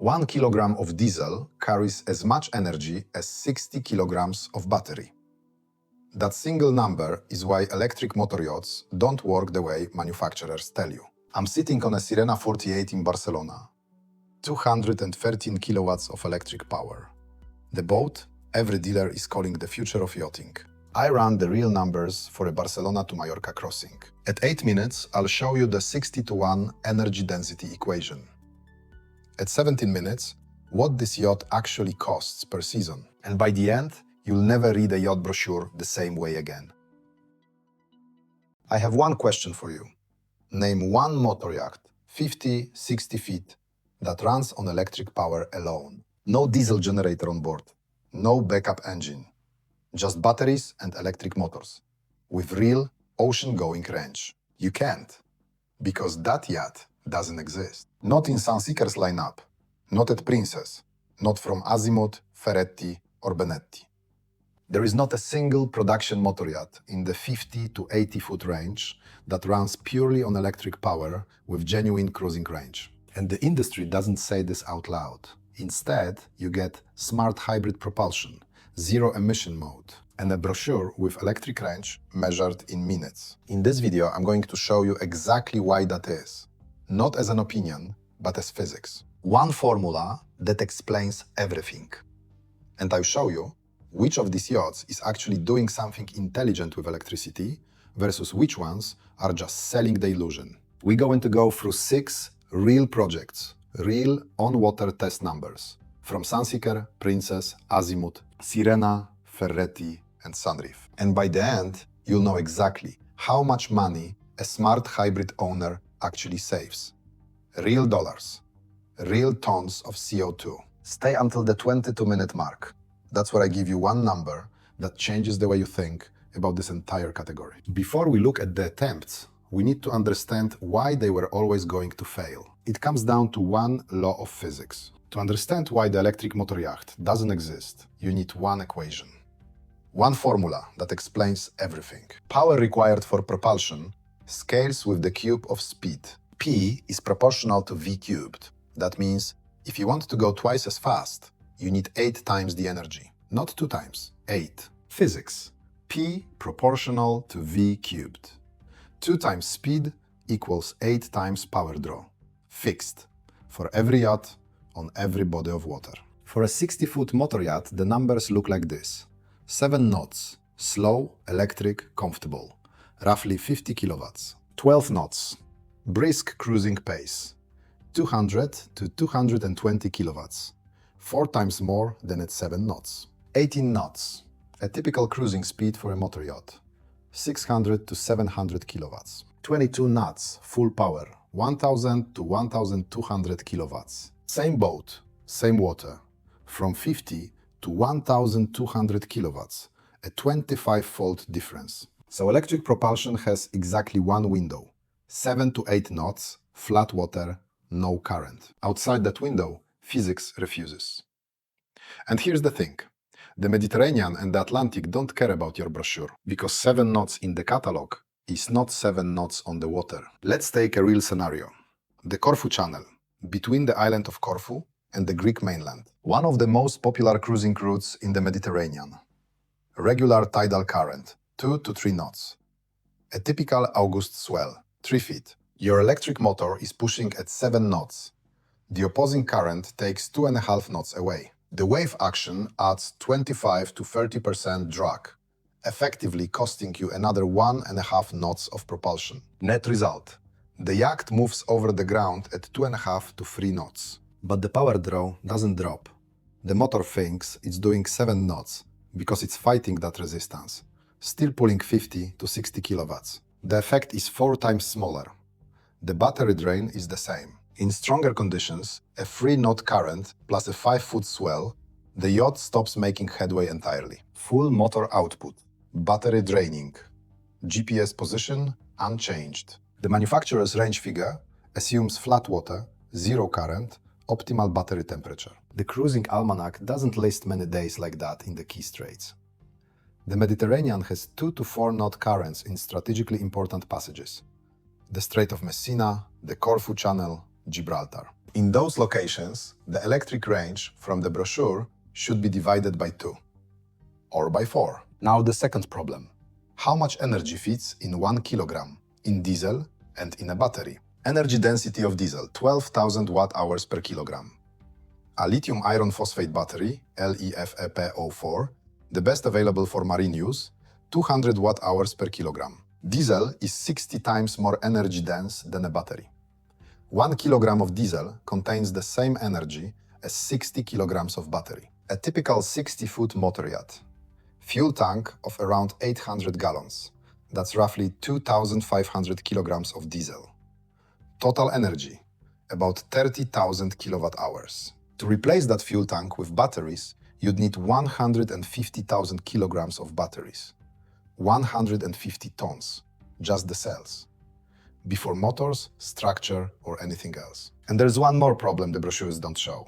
1 kilogram of diesel carries as much energy as 60 kilograms of battery. That single number is why electric motor yachts don't work the way manufacturers tell you. I'm sitting on a Sirena 48 in Barcelona. 213 kilowatts of electric power. The boat every dealer is calling the future of yachting. I ran the real numbers for a Barcelona to Majorca crossing. At 8 minutes, I'll show you the 60-to-1 energy density equation. At 17 minutes, what this yacht actually costs per season. And by the end, you'll never read a yacht brochure the same way again. I have one question for you. Name one motor yacht, 50, 60 feet, that runs on electric power alone. No diesel generator on board, no backup engine, just batteries and electric motors, with real ocean-going range. You can't, because that yacht doesn't exist. Not in Sunseeker's lineup, not at Princess, not from Azimuth, Ferretti or Benetti. There is not a single production motor yacht in the 50 to 80 foot range that runs purely on electric power with genuine cruising range. And the industry doesn't say this out loud. Instead, you get smart hybrid propulsion, zero emission mode, and a brochure with electric range measured in minutes. In this video, I'm going to show you exactly why that is. Not as an opinion, but as physics. One formula that explains everything. And I'll show you which of these yachts is actually doing something intelligent with electricity versus which ones are just selling the illusion. We're going to go through 6 real projects, real on-water test numbers, from Sunseeker, Princess, Azimuth, Sirena, Ferretti, and Sunreef. And by the end, you'll know exactly how much money a smart hybrid owner actually saves. Real dollars, real tons of CO2. Stay until the 22-minute mark. That's where I give you one number that changes the way you think about this entire category. Before we look at the attempts, we need to understand why they were always going to fail. It comes down to one law of physics. To understand why the electric motor yacht doesn't exist, you need one equation. One formula that explains everything. Power required for propulsion scales with the cube of speed. P is proportional to V cubed. That means if you want to go twice as fast, you need 8 times the energy. Not 2 times, 8. Physics. P proportional to V cubed. 2 times speed equals 8 times power draw. Fixed. For every yacht, on every body of water. For a 60-foot motor yacht, the numbers look like this. 7 knots. Slow, electric, comfortable. Roughly 50 kilowatts. 12 knots. Brisk cruising pace. 200 to 220 kilowatts. 4 times more than at 7 knots. 18 knots. A typical cruising speed for a motor yacht. 600 to 700 kilowatts. 22 knots, full power. 1000 to 1200 kilowatts. Same boat, same water. From 50 to 1200 kilowatts. A 25-fold difference. So electric propulsion has exactly one window. 7 to 8 knots, flat water, no current. Outside that window, physics refuses. And here's the thing. The Mediterranean and the Atlantic don't care about your brochure, because 7 knots in the catalog is not 7 knots on the water. Let's take a real scenario. The Corfu Channel, between the island of Corfu and the Greek mainland. One of the most popular cruising routes in the Mediterranean. Regular tidal current, 2 to 3 knots. A typical August swell, 3 feet. Your electric motor is pushing at 7 knots. The opposing current takes 2.5 knots away. The wave action adds 25 to 30% drag, effectively costing you another 1.5 knots of propulsion. Net result. The yacht moves over the ground at 2.5 to 3 knots. But the power draw doesn't drop. The motor thinks it's doing 7 knots because it's fighting that resistance, still pulling 50 to 60 kilowatts. The effect is 4 times smaller. The battery drain is the same. In stronger conditions, a 3-knot current plus a 5-foot swell, the yacht stops making headway entirely. Full motor output, battery draining, GPS position unchanged. The manufacturer's range figure assumes flat water, zero current, optimal battery temperature. The cruising almanac doesn't list many days like that in the key straits. The Mediterranean has 2 to 4 knot currents in strategically important passages. The Strait of Messina, the Corfu Channel, Gibraltar. In those locations, the electric range from the brochure should be divided by 2 or by 4. Now the second problem. How much energy fits in 1 kilogram in diesel and in a battery? Energy density of diesel, 12,000 watt-hours per kilogram. A lithium iron phosphate battery, LiFeP04, the best available for marine use, 200 watt-hours per kilogram. Diesel is 60 times more energy dense than a battery. 1 kilogram of diesel contains the same energy as 60 kilograms of battery. A typical 60-foot motor yacht. Fuel tank of around 800 gallons. That's roughly 2,500 kilograms of diesel. Total energy, about 30,000 kilowatt-hours. To replace that fuel tank with batteries, you'd need 150,000 kilograms of batteries. 150 tons, just the cells, before motors, structure, or anything else. And there's one more problem the brochures don't show.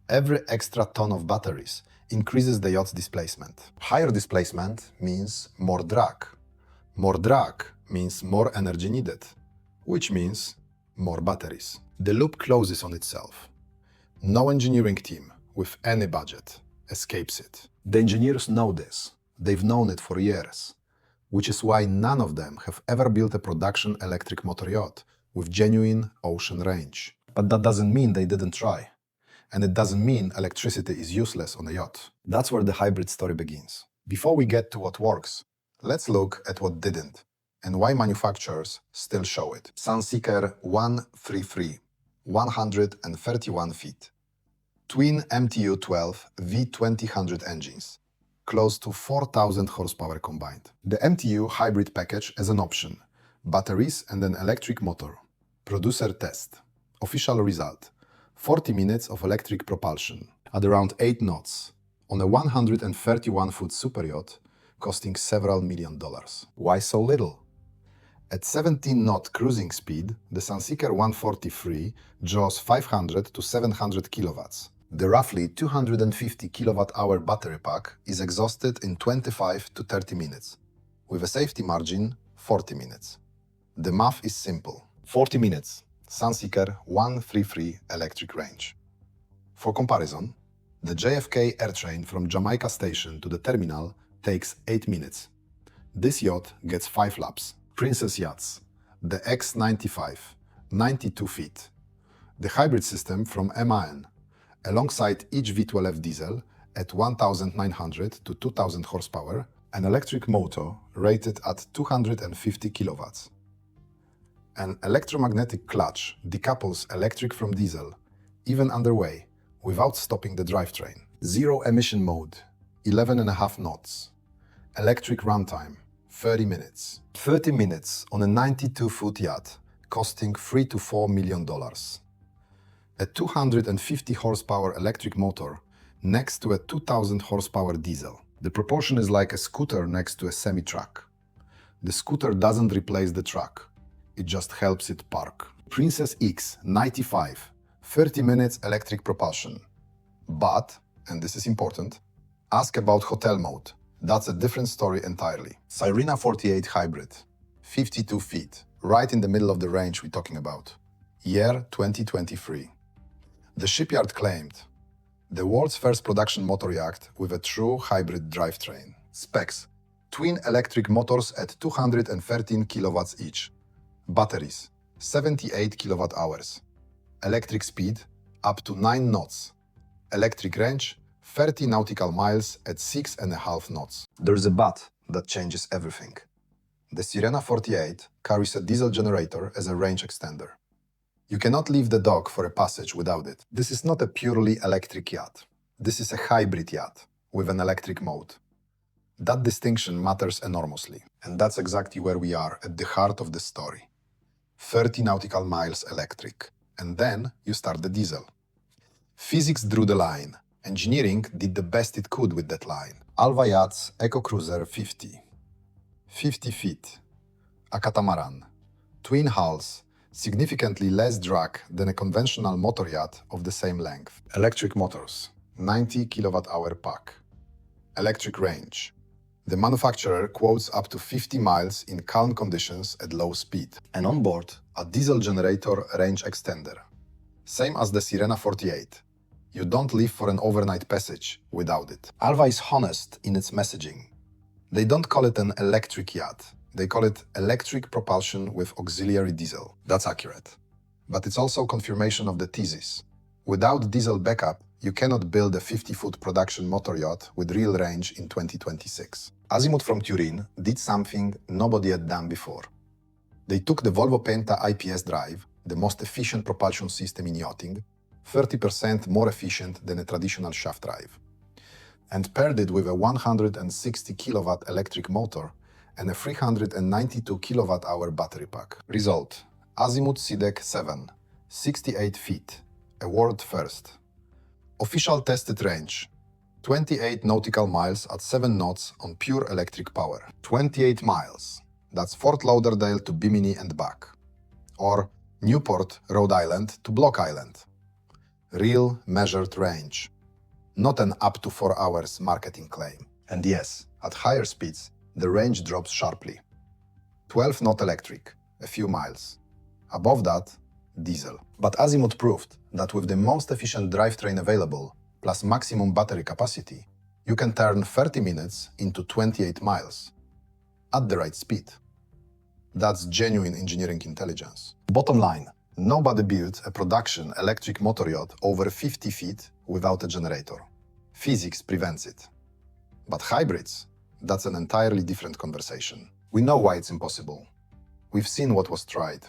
Every extra ton of batteries increases the yacht's displacement. Higher displacement means more drag. More drag means more energy needed, which means more batteries. The loop closes on itself. No engineering team with any budget escapes it. The engineers know this. They've known it for years, which is why none of them have ever built a production electric motor yacht with genuine ocean range. But that doesn't mean they didn't try. And it doesn't mean electricity is useless on a yacht. That's where the hybrid story begins. Before we get to what works, let's look at what didn't and why manufacturers still show it. Sunseeker 133, 131 feet. Twin MTU-12 V2000 engines, close to 4,000 horsepower combined. The MTU hybrid package as an option, batteries and an electric motor. Producer test. Official result, 40 minutes of electric propulsion at around 8 knots on a 131-foot superyacht costing several $1 million. Why so little? At 17-knot cruising speed, the Sunseeker 143 draws 500 to 700 kilowatts. The roughly 250 kilowatt-hour battery pack is exhausted in 25 to 30 minutes, with a safety margin 40 minutes. The math is simple. 40 minutes, Sunseeker 133 electric range. For comparison, the JFK air train from Jamaica Station to the terminal takes 8 minutes. This yacht gets 5 laps. Princess Yachts, the X95, 92 feet. The hybrid system from MAN, alongside each V12 diesel at 1,900 to 2,000 horsepower, an electric motor rated at 250 kilowatts. An electromagnetic clutch decouples electric from diesel, even underway, without stopping the drivetrain. Zero emission mode, 11.5 knots. Electric runtime, 30 minutes. 30 minutes on a 92-foot yacht, costing $3 to $4 million. A 250 horsepower electric motor next to a 2,000 horsepower diesel. The proportion is like a scooter next to a semi-truck. The scooter doesn't replace the truck, it just helps it park. Princess X 95, 30 minutes electric propulsion. But, and this is important, ask about hotel mode. That's a different story entirely. Sirena 48 hybrid, 52 feet, right in the middle of the range we're talking about. Year 2023. The shipyard claimed the world's first production motor yacht with a true hybrid drivetrain. Specs: twin electric motors at 213 kilowatts each. Batteries: 78 kilowatt hours. Electric speed: up to 9 knots. Electric range: 30 nautical miles at 6.5 knots. There's a but that changes everything. The Sirena 48 carries a diesel generator as a range extender. You cannot leave the dock for a passage without it. This is not a purely electric yacht. This is a hybrid yacht with an electric mode. That distinction matters enormously, and that's exactly where we are at the heart of the story. 30 nautical miles electric, and then you start the diesel. Physics drew the line. Engineering did the best it could with that line. Alva Yachts Eco Cruiser 50. 50 feet. A catamaran. Twin hulls, significantly less drag than a conventional motor yacht of the same length. Electric motors, 90 kilowatt-hour pack. Electric range, The manufacturer quotes up to 50 miles in calm conditions at low speed. And on board, a diesel generator range extender. Same as the Sirena 48. You don't leave for an overnight passage without it. Alva is honest in its messaging. They don't call it an electric yacht. They call it electric propulsion with auxiliary diesel. That's accurate. But it's also confirmation of the thesis. Without diesel backup, you cannot build a 50-foot production motor yacht with real range in 2026. Azimuth from Turin did something nobody had done before. They took the Volvo Penta IPS drive, the most efficient propulsion system in yachting, 30% more efficient than a traditional shaft drive, and paired it with a 160 kilowatt electric motor and a 392 kilowatt-hour battery pack. Result: Azimuth SeaDek 7, 68 feet, a world first. Official tested range: 28 nautical miles at 7 knots on pure electric power. 28 miles. That's Fort Lauderdale to Bimini and back. Or Newport, Rhode Island to Block Island. Real measured range. Not an up to 4 hours marketing claim. And yes, at higher speeds, the range drops sharply. 12 knot electric, a few miles. Above that, diesel. But Azimuth proved that with the most efficient drivetrain available, plus maximum battery capacity, you can turn 30 minutes into 28 miles. At the right speed. That's genuine engineering intelligence. Bottom line, nobody built a production electric motor yacht over 50 feet without a generator. Physics prevents it. But hybrids, that's an entirely different conversation. We know why it's impossible. We've seen what was tried.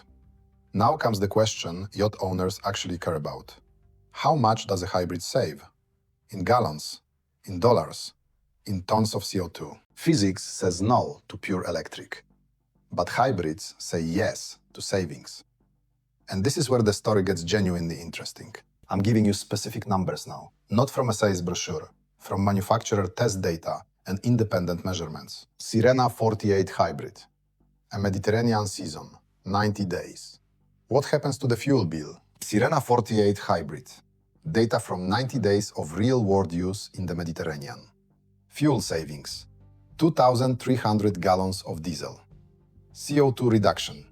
Now comes the question yacht owners actually care about. How much does a hybrid save? In gallons, in dollars, in tons of CO2. Physics says no to pure electric. But hybrids say yes to savings. And this is where the story gets genuinely interesting. I'm giving you specific numbers now, not from a sales brochure, from manufacturer test data and independent measurements. Sirena 48 hybrid, a Mediterranean season, 90 days. What happens to the fuel bill? Sirena 48 hybrid, data from 90 days of real-world use in the Mediterranean. Fuel savings, 2,300 gallons of diesel. CO2 reduction,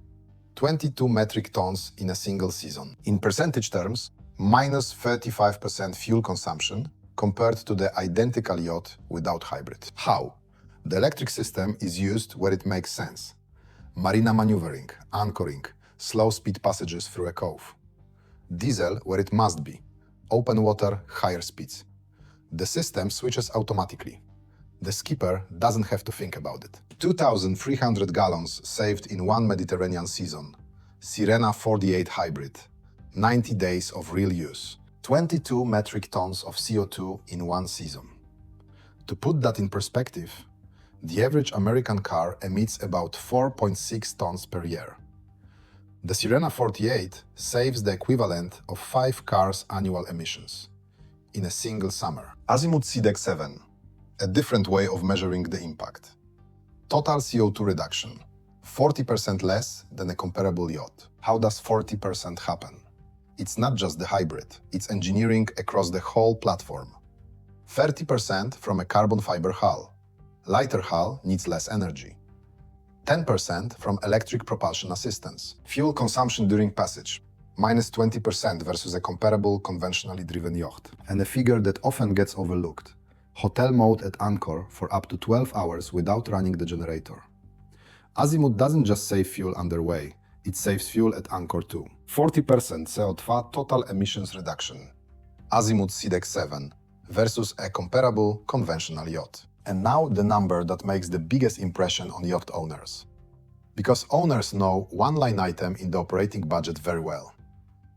22 metric tons in a single season. In percentage terms, minus 35% fuel consumption compared to the identical yacht without hybrid. How? The electric system is used where it makes sense. Marina maneuvering, anchoring, slow speed passages through a cove. Diesel where it must be. Open water, higher speeds. The system switches automatically. The skipper doesn't have to think about it. 2,300 gallons saved in one Mediterranean season. Sirena 48 hybrid. 90 days of real use. 22 metric tons of CO2 in one season. To put that in perspective, the average American car emits about 4.6 tons per year. The Sirena 48 saves the equivalent of 5 cars' annual emissions in a single summer. Azimuth SeaDek 7. A different way of measuring the impact. Total CO2 reduction, 40% less than a comparable yacht. How does 40% happen? It's not just the hybrid, it's engineering across the whole platform. 30% from a carbon fiber hull. Lighter hull needs less energy. 10% from electric propulsion assistance. Fuel consumption during passage, minus 20% versus a comparable conventionally driven yacht. And a figure that often gets overlooked. Hotel mode at anchor for up to 12 hours without running the generator. Azimuth doesn't just save fuel underway, it saves fuel at anchor too. 40% CO2 total emissions reduction. Azimuth SeaDek 7 versus a comparable conventional yacht. And now the number that makes the biggest impression on yacht owners. Because owners know one line item in the operating budget very well.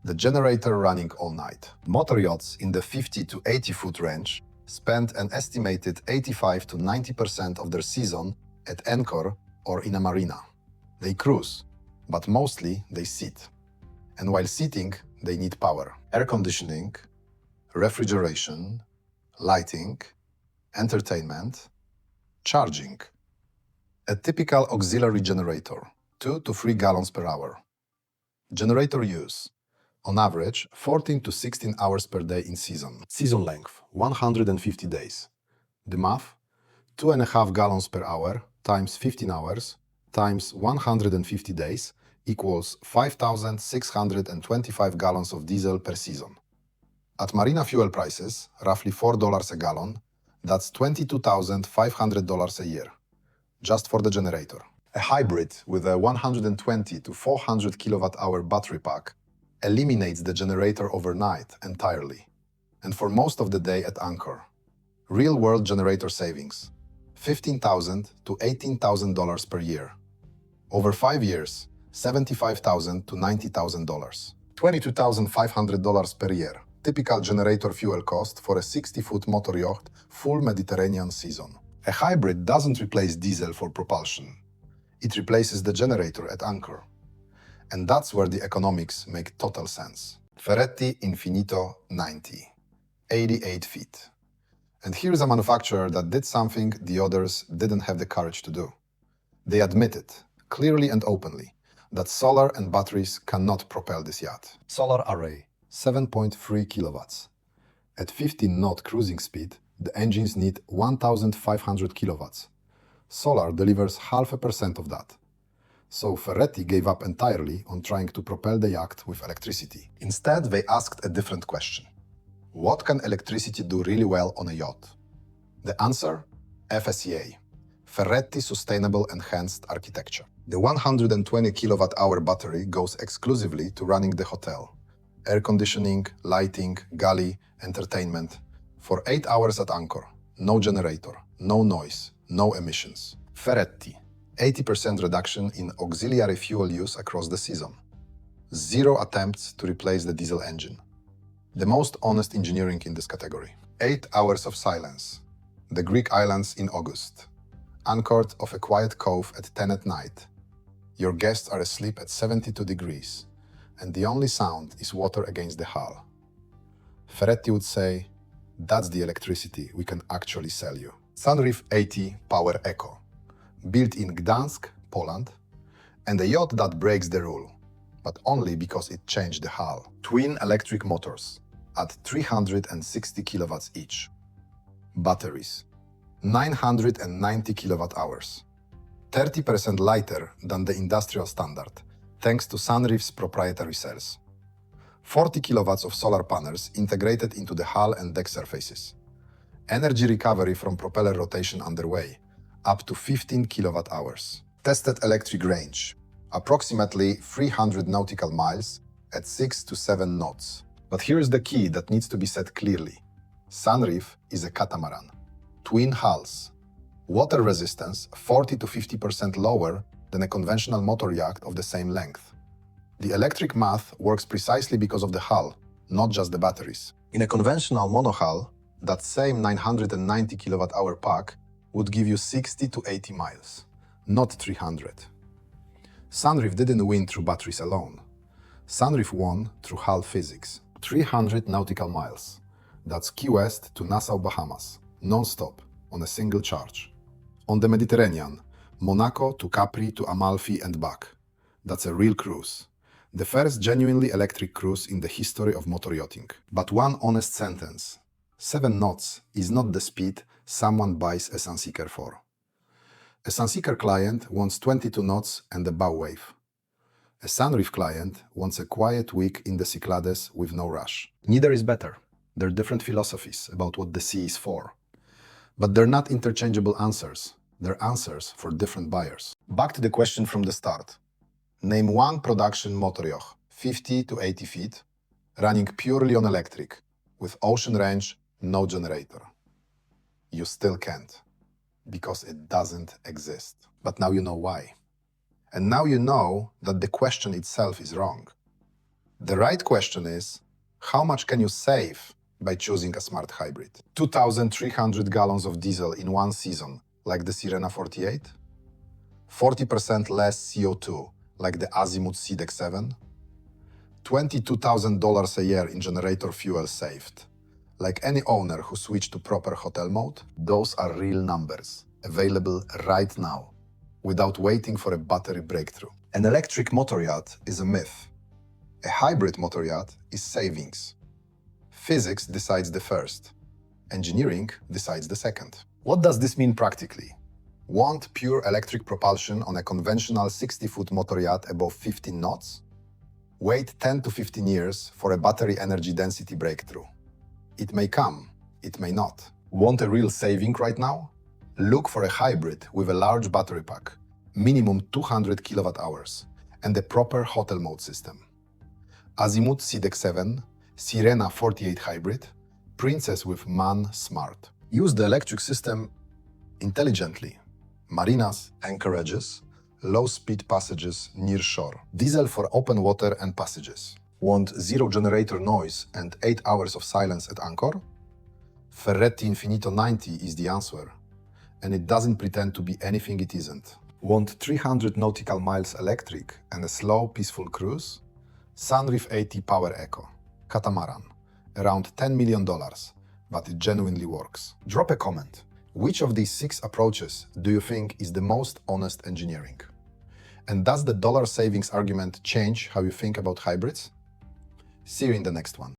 The generator running all night. Motor yachts in the 50 to 80 foot range spend an estimated 85 to 90% of their season at anchor or in a marina. They cruise, but mostly they sit. And while sitting, they need power. Air conditioning, refrigeration, lighting, entertainment, charging. A typical auxiliary generator, 2 to 3 gallons per hour. Generator use, on average, 14 to 16 hours per day in season. Season length, 150 days. The math? 2.5 gallons per hour times 15 hours times 150 days equals 5,625 gallons of diesel per season. At marina fuel prices, roughly $4 a gallon, that's $22,500 a year, just for the generator. A hybrid with a 120 to 400 kilowatt-hour battery pack eliminates the generator overnight entirely, and for most of the day at anchor. Real-world generator savings, $15,000 to $18,000 per year. Over 5 years, $75,000 to $90,000. $22,500 per year. Typical generator fuel cost for a 60-foot motor yacht full Mediterranean season. A hybrid doesn't replace diesel for propulsion. It replaces the generator at anchor. And that's where the economics make total sense. Ferretti Infinito 90, 88 feet. And here's a manufacturer that did something the others didn't have the courage to do. They admitted, clearly and openly, that solar and batteries cannot propel this yacht. Solar array, 7.3 kilowatts. At 15-knot cruising speed, the engines need 1,500 kilowatts. Solar delivers 0.5% of that. So Ferretti gave up entirely on trying to propel the yacht with electricity. Instead, they asked a different question. What can electricity do really well on a yacht? The answer? FSEA, Ferretti Sustainable Enhanced Architecture. The 120 kilowatt-hour battery goes exclusively to running the hotel. Air conditioning, lighting, galley, entertainment. For 8 hours at anchor. No generator, no noise, no emissions. Ferretti, 80% reduction in auxiliary fuel use across the season. 0 attempts to replace the diesel engine. The most honest engineering in this category. 8 hours of silence. The Greek islands in August. Anchored off a quiet cove at 10 at night. Your guests are asleep at 72 degrees, and the only sound is water against the hull. Ferretti would say, that's the electricity we can actually sell you. Sunreef 80 Power Eco. Built in Gdansk, Poland, and a yacht that breaks the rule, but only because it changed the hull. Twin electric motors at 360 kilowatts each. Batteries, 990 kilowatt hours. 30% lighter than the industrial standard, thanks to Sunreef's proprietary cells. 40 kilowatts of solar panels integrated into the hull and deck surfaces. Energy recovery from propeller rotation underway, up to 15 kilowatt hours. Tested electric range, approximately 300 nautical miles at 6 to 7 knots. But here's the key that needs to be said clearly. Sunreef is a catamaran. Twin hulls. Water resistance 40 to 50% lower than a conventional motor yacht of the same length. The electric math works precisely because of the hull, not just the batteries. In a conventional monohull, that same 990 kilowatt-hour pack would give you 60 to 80 miles, not 300. Sunreef didn't win through batteries alone. Sunreef won through hull physics. 300 nautical miles. That's Key West to Nassau, Bahamas, non-stop, on a single charge. On the Mediterranean, Monaco to Capri to Amalfi and back. That's a real cruise. The first genuinely electric cruise in the history of motor yachting. But one honest sentence. 7 knots is not the speed someone buys a Sunseeker for. A Sunseeker client wants 22 knots and a bow wave. A Sunreef client wants a quiet week in the Cyclades with no rush. Neither is better. They're different philosophies about what the sea is for. But they're not interchangeable answers. They're answers for different buyers. Back to the question from the start. Name one production motor yacht, 50 to 80 feet, running purely on electric, with ocean range, no generator. You still can't, because it doesn't exist. But now you know why. And now you know that the question itself is wrong. The right question is, how much can you save by choosing a smart hybrid? 2,300 gallons of diesel in one season, like the Sirena 48? 40% less CO2, like the Azimuth SeaDek 7? $22,000 a year in generator fuel saved. Like any owner who switched to proper hotel mode, those are real numbers, available right now, without waiting for a battery breakthrough. An electric motor yacht is a myth. A hybrid motor yacht is savings. Physics decides the first. Engineering decides the second. What does this mean practically? Want pure electric propulsion on a conventional 60-foot motor yacht above 15 knots? Wait 10 to 15 years for a battery energy density breakthrough. It may come, it may not. Want a real saving right now? Look for a hybrid with a large battery pack, minimum 200 kilowatt-hours, and a proper hotel mode system. Azimuth SeaDeck 7, Sirena 48 Hybrid, Princess with MAN Smart. Use the electric system intelligently. Marinas, anchorages, low-speed passages near shore. Diesel for open water and passages. Want zero generator noise and 8 hours of silence at anchor? Ferretti Infinito 90 is the answer, and it doesn't pretend to be anything it isn't. Want 300 nautical miles electric and a slow, peaceful cruise? Sunreef 80 Power Eco. Catamaran. Around $10 million, but it genuinely works. Drop a comment. Which of these 6 approaches do you think is the most honest engineering? And does the dollar savings argument change how you think about hybrids? See you in the next one.